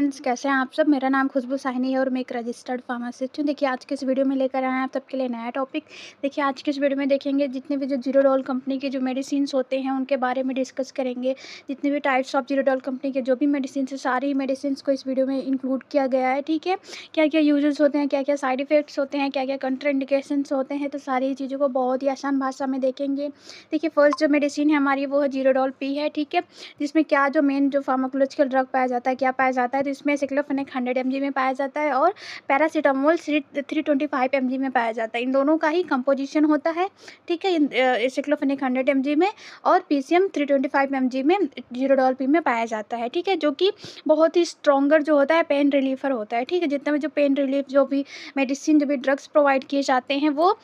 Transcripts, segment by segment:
Friends, कैसे हैं आप सब। मेरा नाम खुशबू साहनी है और मैं एक रजिस्टर्ड फार्मासिस्ट हूँ। देखिए आज के इस वीडियो में लेकर आए हैं आप सबके लिए नया टॉपिक। देखिए आज के इस वीडियो में देखेंगे जितने भी जो जीरोडॉल कंपनी के जो मेडिसिन होते हैं उनके बारे में डिस्कस करेंगे। जितने भी टाइप्स ऑफ जीरोडॉल कंपनी के जो भी मेडिसिन है सारी मेडिसिन को इस वीडियो में इंक्लूड किया गया है। ठीक है, क्या क्या यूजेस होते हैं, क्या क्या साइड इफेक्ट्स होते हैं, क्या क्या कंट्राइंडिकेशंस होते हैं, तो सारी चीज़ों को बहुत ही आसान भाषा में देखेंगे। देखिए फर्स्ट जो मेडिसिन है हमारी वो है जीरोडॉल पी है। ठीक है, जिसमें क्या जो मेन जो फार्माकोलॉजिकल ड्रग पाया जाता है, क्या पाया जाता है, तो इसमें साइक्लोफेनेक 100 mg में पाया जाता है और पैरासीटामोल 325 mg में पाया जाता है। इन दोनों का ही कंपोजिशन होता है। ठीक है, साइक्लोफेनेक 100 mg में और पीसीएम 325 mg में जीरोडॉल पी में पाया जाता है। ठीक है, जो कि बहुत ही स्ट्रॉन्गर जो होता है पेन रिलीफर होता है। ठीक है, जितना भी जो पेन रिलीफ जो भी मेडिसिन जो भी ड्रग्स प्रोवाइड किए जाते हैं वो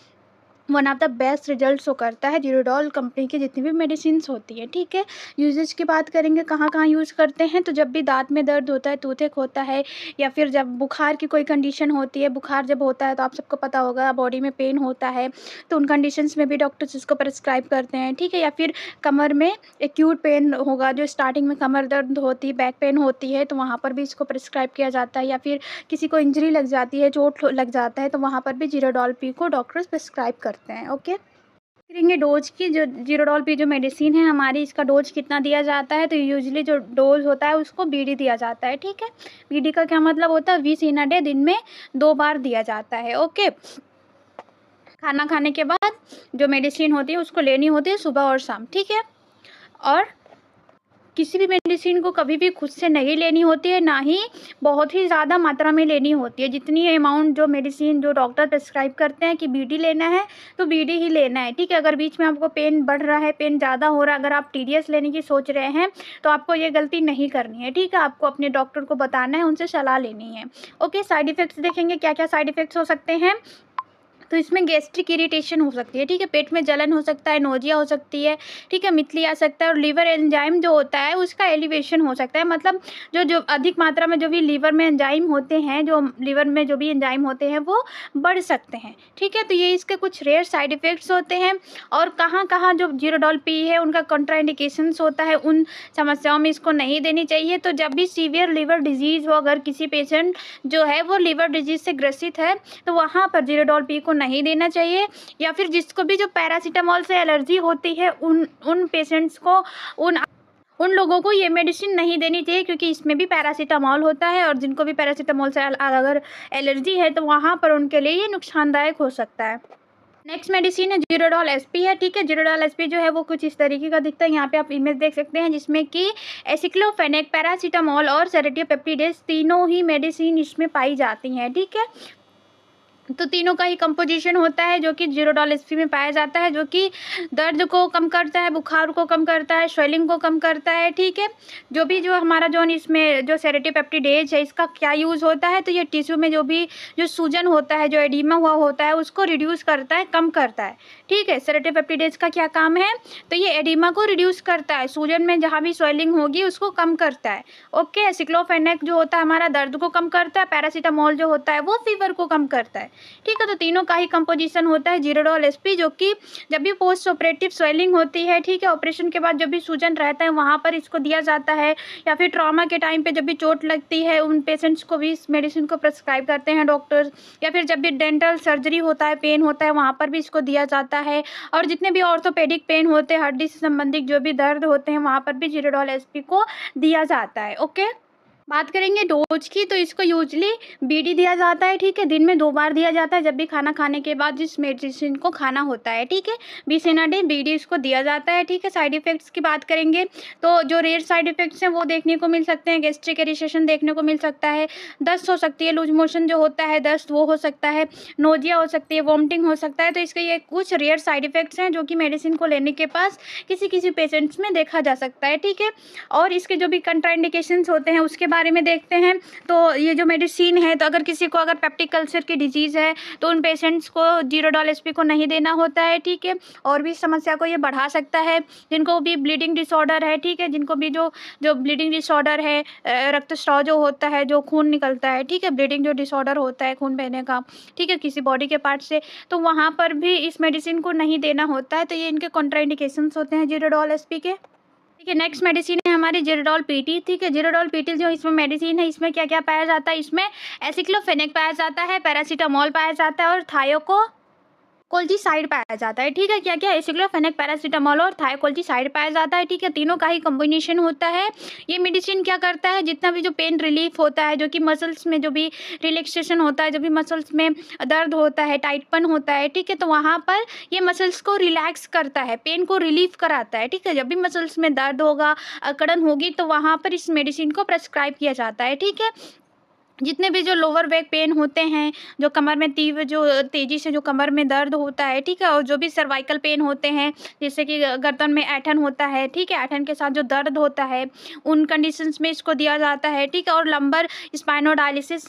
one of the best results वो करता है जीरोडॉल कंपनी की जितनी भी मेडिसिन होती है। ठीक है, यूजेज की बात करेंगे कहाँ कहाँ यूज़ करते हैं, तो जब भी दांत में दर्द होता है, टूथेक होता है, या फिर जब बुखार की कोई कंडीशन होती है, बुखार जब होता है तो आप सबको पता होगा बॉडी में पेन होता है, तो उन कंडीशंस में भी डॉक्टर्स इसको प्रिस्क्राइब करते हैं। ठीक है, या फिर कमर में एक्यूट पेन होगा, जो स्टार्टिंग में कमर दर्द होती है, बैक पेन होती है, तो वहाँ पर भी इसको प्रिस्क्राइब किया जाता है। या फिर किसी को इंजरी लग जाती है, चोट लग जाता है, तो वहाँ पर भी जीरोडॉल पी को डॉक्टर्स प्रिस्क्राइब करते हैं। ओके, करेंगे डोज की। जो जीरोडॉल पी जो मेडिसिन है हमारी, इसका डोज कितना दिया जाता है, तो यूजुअली जो डोज होता है उसको बीडी दिया जाता है। ठीक है, बीडी का क्या मतलब होता है, 20 इन अ डे, दिन में 2 बार दिया जाता है। ओके, खाना खाने के बाद जो मेडिसिन होती है उसको लेनी होती है सुबह और शाम। ठीक है, और किसी भी मेडिसिन को कभी भी खुद से नहीं लेनी होती है, ना ही बहुत ही ज़्यादा मात्रा में लेनी होती है। जितनी अमाउंट जो मेडिसिन जो डॉक्टर प्रिस्क्राइब करते हैं कि बीडी लेना है तो बीडी ही लेना है। ठीक है, अगर बीच में आपको पेन बढ़ रहा है, पेन ज़्यादा हो रहा है, अगर आप टीडीएस लेने की सोच रहे हैं तो आपको ये गलती नहीं करनी है। ठीक है, आपको अपने डॉक्टर को बताना है, उनसे सलाह लेनी है। ओके, साइड इफ़ेक्ट्स देखेंगे क्या क्या साइड इफ़ेक्ट्स हो सकते हैं। तो इसमें गैस्ट्रिक इरिटेशन हो सकती है। ठीक है, पेट में जलन हो सकता है, नोजिया हो सकती है। ठीक है, मितली आ सकता है और लीवर एंजाइम जो होता है उसका एलिवेशन हो सकता है। मतलब जो जो अधिक मात्रा में जो भी लीवर में एंजाइम होते हैं, जो लीवर में जो भी एंजाइम होते हैं वो बढ़ सकते हैं। ठीक है, तो ये इसके कुछ रेयर साइड इफ़ेक्ट्स होते हैं। और कहाँ कहाँ जो जीरोडॉल पी है उनका कॉन्ट्राइंडिकेशंस होता है, उन समस्याओं में इसको नहीं देनी चाहिए। तो जब भी सीवियर लीवर डिजीज़ हो, अगर किसी पेशेंट जो है वो लीवर डिजीज़ से ग्रसित है, तो वहाँ पर जीरोडॉल पी को नहीं देना चाहिए। या फिर जिसको भी जो पैरासीटामोल से एलर्जी होती है उन पेशेंट्स को उन लोगों को ये मेडिसिन नहीं देनी चाहिए, क्योंकि इसमें भी पैरासीटामोल होता है और जिनको भी पैरासीटामोल से अगर एलर्जी है तो वहाँ पर उनके लिए ये नुकसानदायक हो सकता है। नेक्स्ट मेडिसिन है जीरोडॉल एसपी है। ठीक है, जीरोडॉल एसपी जो है वो कुछ इस तरीके का दिखता है। यहाँ पे आप इमेज देख सकते हैं जिसमें कि एसिक्लोफेनेक, पैरासीटामोल और सेरोटियोपेप्टिडेज तीनों ही मेडिसिन इसमें पाई जाती हैं। ठीक है, तो तीनों का ही कंपोजिशन होता है जो कि जीरोडॉल एसपी में पाया जाता है, जो कि दर्द को कम करता है, बुखार को कम करता है, स्वेलिंग को कम करता है। ठीक है, जो भी जो हमारा जो इसमें जो सेरोटियोपेप्टिडेज है इसका क्या यूज़ होता है, तो ये टिश्यू में जो भी जो सूजन होता है, जो एडिमा हुआ होता है उसको रिड्यूस करता है, कम करता है। ठीक है, सेरोटियोपेप्टिडेज का क्या काम है, तो ये एडिमा को रिड्यूस करता है, सूजन में जहाँ भी स्वेलिंग होगी उसको कम करता है। ओके, एसिक्लोफेनेक जो होता है हमारा दर्द को कम करता है, पैरासीटामोल जो होता है वो फीवर को कम करता है। ठीक है, तो तीनों का ही कंपोजिशन होता है जीरोडॉल एसपी, जो कि जब भी पोस्ट ऑपरेटिव स्वेलिंग होती है, ठीक है, ऑपरेशन के बाद जब भी सूजन रहता है वहाँ पर इसको दिया जाता है। या फिर ट्रॉमा के टाइम पे जब भी चोट लगती है उन पेशेंट्स को भी इस मेडिसिन को प्रिस्क्राइब करते हैं डॉक्टर्स। या फिर जब भी डेंटल सर्जरी होता है, पेन होता है, वहाँ पर भी इसको दिया जाता है। और जितने भी ऑर्थोपेडिक पेन होते हैं, हड्डी से संबंधित जो भी दर्द होते हैं, वहाँ पर भी जीरोडॉल एसपी को दिया जाता है। ओके, बात करेंगे डोज की, तो इसको यूजली बीडी दिया जाता है। ठीक है, दिन में 2 बार दिया जाता है, जब भी खाना खाने के बाद जिस मेडिसिन को खाना होता है। ठीक है, 20 इन अ डे बीडी इसको दिया जाता है। ठीक है, साइड इफेक्ट्स की बात करेंगे तो जो रेयर साइड इफेक्ट्स हैं वो देखने को मिल सकते हैं। गैस्ट्रिक इरिटेशन देखने को मिल सकता है, दस्त हो सकती है, लूज मोशन जो होता है दस्त वो हो सकता है, नोजिया हो सकती है, वॉमिटिंग हो सकता है। तो इसके ये कुछ रेयर साइड इफेक्ट्स हैं जो कि मेडिसिन को लेने के पास किसी किसी पेशेंट्स में देखा जा सकता है। ठीक है, और इसके जो भी कंट्राइंडिकेशंस होते हैं उसके बारे में देखते हैं। तो ये जो मेडिसिन है, तो अगर किसी को अगर पेप्टिक अल्सर की डिजीज़ है तो उन पेशेंट्स को जीरोडॉल एसपी को नहीं देना होता है। ठीक है, और भी समस्या को ये बढ़ा सकता है। जिनको भी ब्लीडिंग डिसऑर्डर है, ठीक है, जिनको भी जो जो ब्लीडिंग डिसऑर्डर है, रक्तस्राव जो होता है, जो खून निकलता है, ठीक है, ब्लीडिंग जो डिसऑर्डर होता है खून बहने का, ठीक है, किसी बॉडी के पार्ट से, तो वहाँ पर भी इस मेडिसिन को नहीं देना होता है। तो ये इनके कॉन्ट्राइंडिकेशंस होते हैं जीरोडॉल एसपी के। ठीक है, नेक्स्ट मेडिसिन है हमारी जिरोडॉल पीटी, ठीक है। जिरोडॉल पीटी जो इसमें मेडिसिन है, इसमें क्या क्या पाया जाता है, इसमें एसिक्लोफेनेक पाया जाता है, पैरासीटामोल पाया जाता है और थायोकोल्चिसाइड पाया जाता है, ठीक है। क्या क्या, एसिक्लोफेनेक, पैरासीटामोल और थायोकोल्चिसाइड पाया जाता है, ठीक है। तीनों का ही कॉम्बिनेशन होता है। ये मेडिसिन क्या करता है, जितना भी जो पेन रिलीफ होता है, जो कि मसल्स में जो भी रिलैक्सेशन होता है, जो भी मसल्स में दर्द होता है, टाइटपन होता है, ठीक है, तो वहाँ पर ये मसल्स को रिलैक्स करता है, पेन को रिलीफ कराता है, ठीक है। जब भी मसल्स में दर्द होगा, अकड़न होगी, तो वहाँ पर इस मेडिसिन को प्रेस्क्राइब किया जाता है, ठीक है। जितने भी जो लोअर बैक पेन होते हैं, जो कमर में तीव्र जो तेज़ी से जो कमर में दर्द होता है, ठीक है, और जो भी सर्वाइकल पेन होते हैं, जैसे कि गर्दन में ऐंठन होता है, ठीक है, ऐंठन के साथ जो दर्द होता है, उन कंडीशंस में इसको दिया जाता है, ठीक है। और लंबर स्पाइनोडायलिसिस,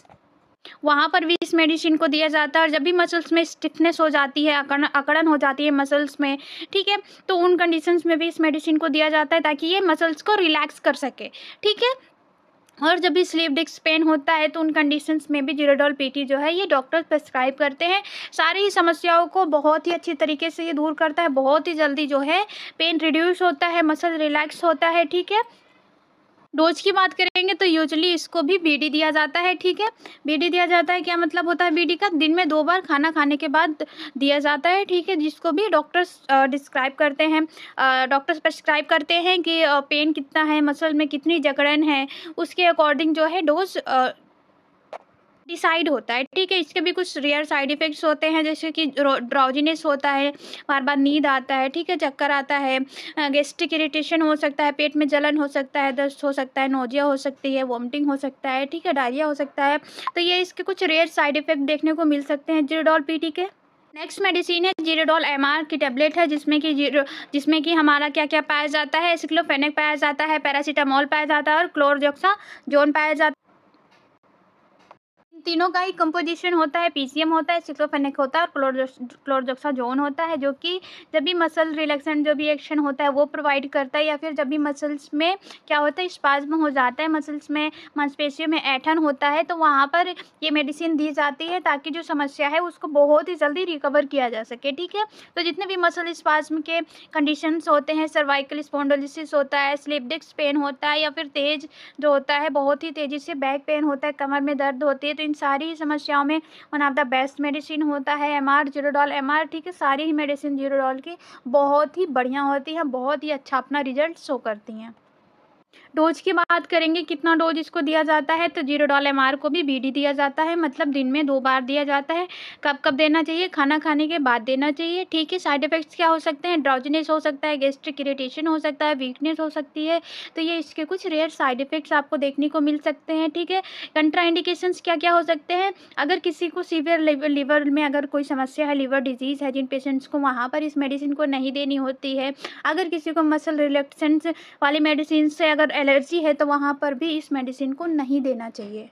वहाँ पर भी इस मेडिसिन को दिया जाता है। और जब भी मसल्स में स्टिफनेस हो जाती है, अकड़न हो जाती है मसल्स में, ठीक है, तो उन कंडीशंस में भी इस मेडिसिन को दिया जाता है ताकि ये मसल्स को रिलैक्स कर सके, ठीक है। और जब भी स्लीप डिस्क पेन होता है, तो उन कंडीशंस में भी जिरोडॉल पीटी जो है ये डॉक्टर प्रेस्क्राइब करते हैं। सारी ही समस्याओं को बहुत ही अच्छी तरीके से ये दूर करता है, बहुत ही जल्दी जो है पेन रिड्यूस होता है, मसल रिलैक्स होता है, ठीक है। डोज की बात करेंगे तो यूजुअली इसको भी बीडी दिया जाता है, ठीक है। बीडी दिया जाता है, क्या मतलब होता है बीडी का, दिन में 2 बार खाना खाने के बाद दिया जाता है, ठीक है, जिसको भी डॉक्टर्स डिस्क्राइब करते हैं, डॉक्टर्स प्रेस्क्राइब करते हैं कि पेन कितना है, मसल में कितनी जकड़न है, उसके अकॉर्डिंग जो है डोज डिसाइड होता है, ठीक है। इसके भी कुछ रेयर साइड इफ़ेक्ट्स होते हैं, जैसे कि ड्राउजीनेस होता है, बार-बार नींद आता है, ठीक है, चक्कर आता है, गैस्ट्रिक इरिटेशन हो सकता है, पेट में जलन हो सकता है, दस्त हो सकता है, नोजिया हो सकती है, वॉमिटिंग हो सकता है, ठीक है, डायरिया हो सकता है। तो ये इसके कुछ रेयर साइड इफ़ेक्ट देखने को मिल सकते हैं जिरोडॉल पीटी के। नेक्स्ट मेडिसिन है जिरोडॉल एमआर की टैबलेट है, जिसमें कि हमारा क्या-क्या पाया जाता है, एसिक्लोफेनेक पाया जाता है, पैरासीटामोल पाया जाता है और क्लोरजोक्साजोन पाया जाता है। तीनों का ही कंपोजिशन होता है, पीसीएम होता है, सिक्लोफेनेक होता है और क्लोरजोक्साजोन होता है, जो कि जब भी मसल रिलैक्सेंट जो भी एक्शन होता है वो प्रोवाइड करता है, या फिर जब भी मसल्स में क्या होता है, स्पाज्म हो जाता है, मसल्स में मांसपेशियों में ऐंठन होता है, तो वहाँ पर ये मेडिसिन दी जाती है ताकि जो समस्या है उसको बहुत ही जल्दी रिकवर किया जा सके, ठीक है। तो जितने भी मसल स्पाज्म के कंडीशंस होते हैं, सर्वाइकल स्पॉन्डिलोसिस होता है, स्लिप डिस्क पेन होता है, या फिर तेज जो होता है बहुत ही तेज़ी से बैक पेन होता है, कमर में दर्द होती है, तो इन सारी समस्याओं में one of the best medicine होता है एमआर, जिरोडॉल एमआर, ठीक है। सारी ही मेडिसिन जिरोडॉल की बहुत ही बढ़िया होती है, बहुत ही अच्छा अपना रिजल्ट शो करती हैं। डोज की बात करेंगे, कितना डोज इसको दिया जाता है, तो जिरोडॉल एमआर को भी बीडी दिया जाता है, मतलब दिन में 2 बार दिया जाता है। कब कब देना चाहिए, खाना खाने के बाद देना चाहिए, ठीक है। साइड इफेक्ट्स क्या हो सकते हैं, ड्राउजीनेस हो सकता है, गैस्ट्रिक इरिटेशन हो सकता है, वीकनेस हो सकती है, तो ये इसके कुछ रेयर साइड इफेक्ट्स आपको देखने को मिल सकते हैं, ठीक है। कंट्राइंडिकेशंस क्या क्या हो सकते हैं, अगर किसी को सीवियर लीवर में अगर कोई समस्या है, लीवर डिजीज़ है, जिन पेशेंट्स को वहाँ पर इस मेडिसिन को नहीं देनी होती है। अगर किसी को मसल रिलैक्सेंस वाली मेडिसिन से अगर एलर्जी है, तो वहाँ पर भी इस मेडिसिन को नहीं देना चाहिए।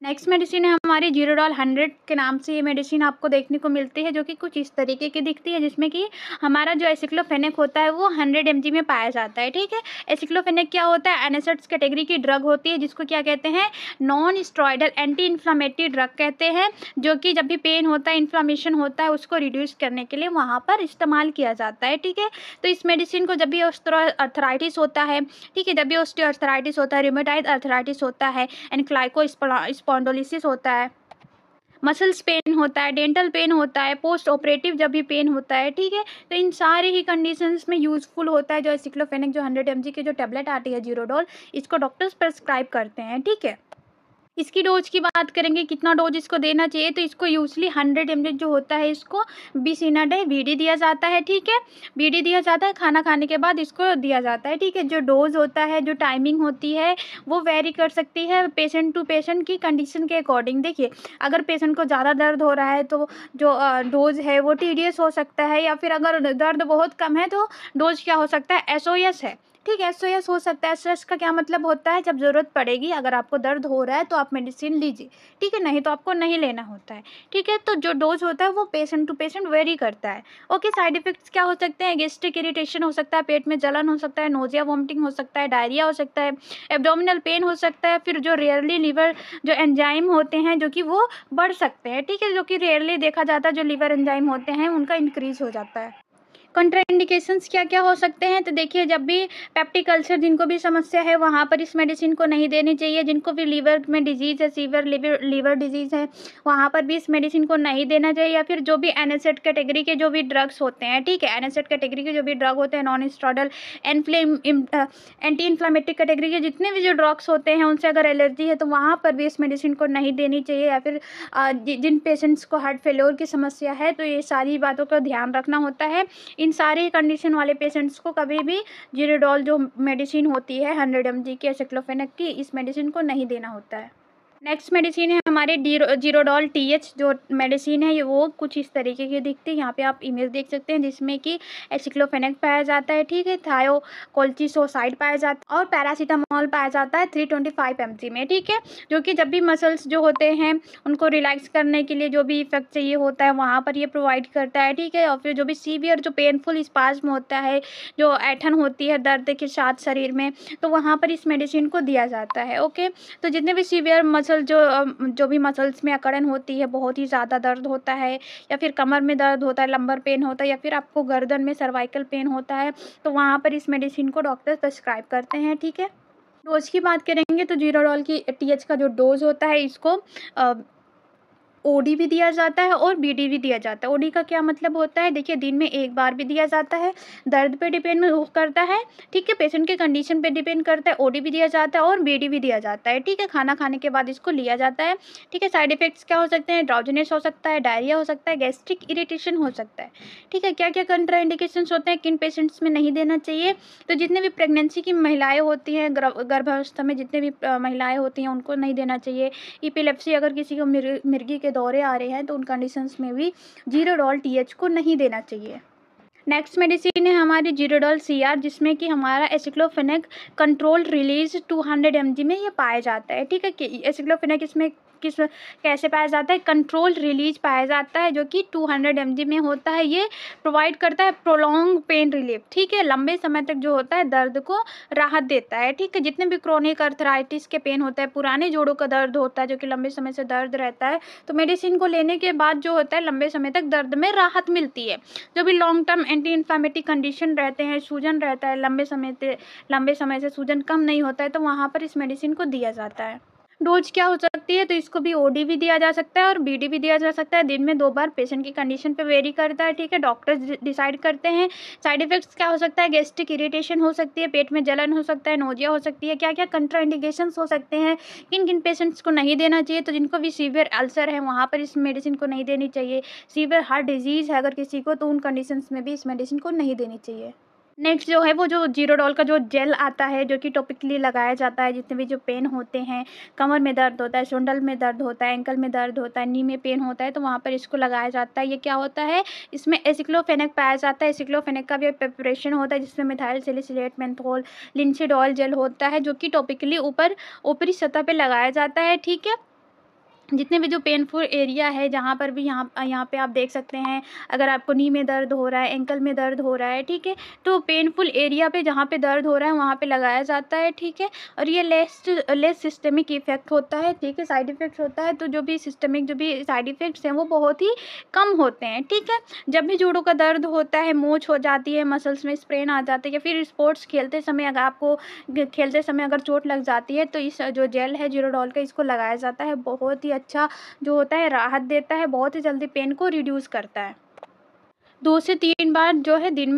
नेक्स्ट मेडिसिन है हमारी जिरोडॉल 100 के नाम से ये मेडिसिन आपको देखने को मिलती है, जो कि कुछ इस तरीके की दिखती है, जिसमें कि हमारा जो एसिक्लोफेनेक होता है वो 100 mg में पाया जाता है, ठीक है। एसिक्लोफेनेक क्या होता है, एनेसेट्स कैटेगरी की ड्रग होती है, जिसको क्या कहते हैं, non steroidal anti inflammatory drug कहते हैं, जो कि जब भी पेन होता है, इन्फ्लामेशन होता है, उसको रिड्यूस करने के लिए वहाँ पर इस्तेमाल किया जाता है, ठीक है। तो इस मेडिसिन को जब भी ऑस्थराइटिस होता है, ठीक है, जब भी ऑस्टियोआर्थराइटिस होता है, रूमेटॉइड अर्थराइटिस होता है, एनक्लाइको स्पॉन्डिलोसिस होता है, मसल्स पेन होता है, डेंटल पेन होता है, पोस्ट ऑपरेटिव जब भी पेन होता है, ठीक है, तो इन सारे ही कंडीशंस में यूज़फुल होता है जो एसिक्लोफेनेक जो 100 mg की जो टैबलेट आती है जिरोडॉल, इसको डॉक्टर्स प्रेस्क्राइब करते हैं, ठीक है। इसकी डोज की बात करेंगे, कितना डोज इसको देना चाहिए, तो इसको यूजली 100 mg जो होता है इसको 20 इन अ डे बीडी दिया जाता है, ठीक है। बीडी दिया जाता है, खाना खाने के बाद इसको दिया जाता है, ठीक है। जो डोज होता है, जो टाइमिंग होती है, वो वेरी कर सकती है पेशेंट टू पेशेंट की कंडीशन के अकॉर्डिंग। देखिए, अगर पेशेंट को ज़्यादा दर्द हो रहा है तो जो डोज है वो टीडियस हो सकता है, या फिर अगर दर्द बहुत कम है तो डोज क्या हो सकता है, एसओएस है, ठीक है, एसओएस हो सकता है। एसओएस का क्या मतलब होता है, जब ज़रूरत पड़ेगी, अगर आपको दर्द हो रहा है तो आप मेडिसिन लीजिए, ठीक है, नहीं तो आपको नहीं लेना होता है, ठीक है। तो जो डोज होता है वो पेशेंट टू पेशेंट वेरी करता है। ओके, साइड इफेक्ट्स क्या हो सकते हैं, गैस्ट्रिक इरिटेशन हो सकता है, पेट में जलन हो सकता है, नोजिया वॉमिटिंग हो सकता है, डायरिया हो सकता है, एब्डोमिनल पेन हो सकता है, फिर जो रेयरली लीवर जो एंजाइम होते हैं जो कि वो बढ़ सकते हैं, ठीक है, जो कि रेयरली देखा जाता है, जो लीवर एंजाइम होते हैं उनका इंक्रीज हो जाता है। कंट्राइंडिकेशंस क्या-क्या हो सकते हैं? तो देखिए, जब भी पेप्टिक अल्सर जिनको भी समस्या है वहाँ पर इस मेडिसिन को नहीं देनी चाहिए। जिनको भी लीवर में डिजीज़ है, सीवियर लीवर डिजीज़ है, वहाँ पर भी इस मेडिसिन को नहीं देना चाहिए। या फिर जो भी एनएसएड कैटेगरी के जो भी ड्रग्स होते हैं, ठीक है? एनएसएड कैटेगरी के जो भी ड्रग होते हैं, non steroidal anti inflammatory category के जितने भी जो ड्रग्स होते हैं, उनसे अगर एलर्जी है तो वहाँ पर भी इस मेडिसिन को नहीं देनी चाहिए। या फिर जिन पेशेंट्स को हार्ट फेल्योर की समस्या है, तो ये सारी बातों का ध्यान रखना होता है। इन सारे कंडीशन वाले पेशेंट्स को कभी भी ज़ीरोडॉल जो मेडिसिन होती है 100 mg की एसिक्लोफेनेक की, इस मेडिसिन को नहीं देना होता है। नेक्स्ट मेडिसिन है हमारे ज़ीरोडॉल टीएच जो मेडिसिन है, ये वो कुछ इस तरीके की दिखती है। यहाँ पे आप इमेज देख सकते हैं जिसमें कि एसिक्लोफेनेक पाया जाता है, ठीक है, थायोकोल्चिसोसाइड पाया जाता है और पैरासीटामोल पाया जाता है 325 mg में, ठीक है। जो कि जब भी मसल्स जो होते हैं उनको रिलैक्स करने के लिए जो भी इफेक्ट चाहिए होता है वहाँ पर ये प्रोवाइड करता है, ठीक है। और फिर जो भी सीवियर जो पेनफुल स्पाज्म होता है, जो ऐठन होती है दर्द के साथ शरीर में, तो वहाँ पर इस मेडिसिन को दिया जाता है, ओके। तो जितने भी सीवियर जो भी मसल्स में अकड़न होती है, बहुत ही ज़्यादा दर्द होता है या फिर कमर में दर्द होता है, लंबर पेन होता है या फिर आपको गर्दन में सर्वाइकल पेन होता है, तो वहाँ पर इस मेडिसिन को डॉक्टर प्रिस्क्राइब करते हैं, ठीक है। डोज की बात करेंगे तो ज़ीरोडॉल की टीएच का जो डोज होता है, इसको ओडी भी दिया जाता है और बीडी भी दिया जाता है। ओडी का क्या मतलब होता है? देखिए, दिन में एक बार भी दिया जाता है, दर्द पे डिपेंड करता है, ठीक है, पेशेंट के कंडीशन पे डिपेंड करता है। ओडी भी दिया जाता है और बीडी भी दिया जाता है, ठीक है। खाना खाने के बाद इसको लिया जाता है, ठीक है। साइड इफेक्ट्स क्या हो सकते हैं? ड्राउजीनेस हो सकता है, डायरिया हो सकता है, गैस्ट्रिक इरिटेशन हो सकता है, ठीक है। क्या क्या कंट्राइंडिकेशंस होते हैं, किन पेशेंट्स में नहीं देना चाहिए? तो जितने भी प्रेगनेंसी की महिलाएं होती हैं, गर्भावस्था में जितने भी महिलाएं होती हैं, उनको नहीं देना चाहिए। एपिलेप्सी अगर किसी को मिर्गी के दौरे आ रहे हैं तो उन कंडीशंस में भी ज़ीरोडॉल टीएच को नहीं देना चाहिए। नेक्स्ट मेडिसिन है हमारी ज़ीरोडॉल सीआर, जिसमें कि हमारा एसिक्लोफेनेक कंट्रोल रिलीज 200 mg में ये पाया जाता है, ठीक है। कि एसिक्लोफेनेक इसमें कैसे पाया जाता है? कंट्रोल रिलीज पाया जाता है, जो कि 200 mg में होता है। ये प्रोवाइड करता है प्रोलॉन्ग पेन रिलीफ, ठीक है, लंबे समय तक जो होता है दर्द को राहत देता है, ठीक है। जितने भी क्रोनिक अर्थराइटिस के पेन होता है, पुराने जोड़ों का दर्द होता है जो कि लंबे समय से दर्द रहता है, तो मेडिसिन को लेने के बाद जो होता है लंबे समय तक दर्द में राहत मिलती है। जो भी long term anti inflammatory condition रहते हैं, सूजन रहता है, लंबे समय से सूजन कम नहीं होता है, तो वहाँ पर इस मेडिसिन को दिया जाता है। डोज क्या हो सकती है? तो इसको भी ओडी भी दिया जा सकता है और बीडी भी दिया जा सकता है। दिन में 2 बार, पेशेंट की कंडीशन पे वेरी करता है, ठीक है, डॉक्टर्स डिसाइड करते हैं। साइड इफेक्ट्स क्या हो सकता है? गैस्ट्रिक इरिटेशन हो सकती है, पेट में जलन हो सकता है, नोजिया हो सकती है। क्या क्या कंट्राइंडिकेशंस हो सकते हैं, किन किन पेशेंट्स को नहीं देना चाहिए? तो जिनको भी सीवियर अल्सर है वहाँ पर इस मेडिसिन को नहीं देनी चाहिए। सीवियर हार्ट डिजीज़ है अगर किसी को, तो उन कंडीशंस में भी इस मेडिसिन को नहीं देनी चाहिए। नेक्स्ट जो है वो जो ज़ीरोडॉल का जो जेल आता है, जो कि टॉपिकली लगाया जाता है जितने भी जो पेन होते हैं, कमर में दर्द होता है, शोल्डर में दर्द होता है, एंकल में दर्द होता है, नी में पेन होता है, तो वहाँ पर इसको लगाया जाता है। ये क्या होता है? इसमें एसिक्लोफेनेक पाया जाता है। एसिक्लोफेनेक का भी प्रिपरेशन होता है जिसमें मिथाइल सैलिसिलेट, मेंथोल, लिंसिडॉल जेल होता है, जो कि टॉपिकली ऊपरी सतह पे लगाया जाता है, ठीक है। जितने भी जो पेनफुल एरिया है, जहाँ पर भी यहाँ पे आप देख सकते हैं, अगर आपको नी में दर्द हो रहा है, एंकल में दर्द हो रहा है, ठीक है, तो पेनफुल एरिया पे जहाँ पे दर्द हो रहा है वहाँ पे लगाया जाता है, ठीक है। और ये लेस सिस्टमिक इफेक्ट होता है, ठीक है, साइड इफेक्ट्स होता है, तो जो भी साइड इफेक्ट्स हैं वो बहुत ही कम होते हैं, ठीक है। जब भी जोड़ों का दर्द होता है, मोच हो जाती है, मसल्स में स्प्रेन आ जाती है, या फिर स्पोर्ट्स खेलते समय अगर आपको खेलते समय अगर चोट लग जाती है, तो इस जो जेल है ज़ीरोडॉल का, इसको लगाया जाता है। बहुत ही अच्छा जो होता है राहत देता है, बहुत ही जल्दी पेन को रिड्यूस करता है। 2 से 3 बार जो है दिन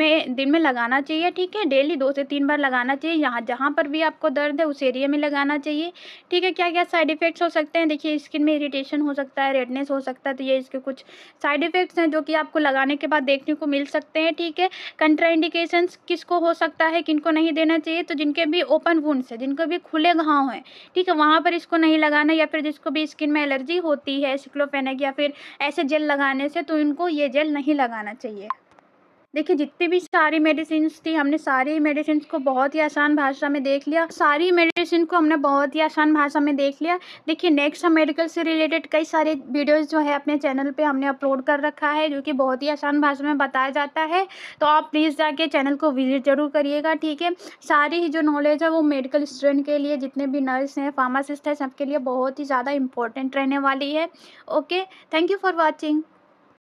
में लगाना चाहिए, ठीक है। डेली 2 से 3 बार लगाना चाहिए। यहाँ जहाँ पर भी आपको दर्द है उस एरिया में लगाना चाहिए, ठीक है। क्या क्या साइड इफ़ेक्ट्स हो सकते हैं? देखिए, स्किन में इरिटेशन हो सकता है, रेडनेस हो सकता है, तो ये इसके कुछ साइड इफ़ेक्ट्स हैं जो कि आपको लगाने के बाद देखने को मिल सकते हैं, ठीक है। कंट्राइंडिकेशंस किसको हो सकता है, किनको नहीं देना चाहिए? तो जिनके भी ओपन वुंड्स है, जिनको भी खुले घाव हैं, ठीक है, वहाँ पर इसको नहीं लगाना। या फिर जिसको भी स्किन में एलर्जी होती है एसिक्लोफेनेक या फिर ऐसे जेल लगाने से, तो इनको ये जेल नहीं लगाना चाहिए। देखिए, जितनी भी सारी मेडिसिन्स थी, हमने सारी मेडिसिन्स को बहुत ही आसान भाषा में देख लिया। सारी मेडिसिन को हमने बहुत ही आसान भाषा में देख लिया। देखिए, नेक्स्ट हम मेडिकल से रिलेटेड कई सारे वीडियोज़ जो है अपने चैनल पे हमने अपलोड कर रखा है, जो कि बहुत ही आसान भाषा में बताया जाता है। तो आप प्लीज़ जाके चैनल को विजिट ज़रूर करिएगा, ठीक है। सारी ही जो नॉलेज है वो मेडिकल स्टूडेंट के लिए, जितने भी नर्स हैं, फार्मासिस्ट हैं, सबके लिए बहुत ही ज़्यादा इम्पोर्टेंट रहने वाली है। Okay, thank you for watching.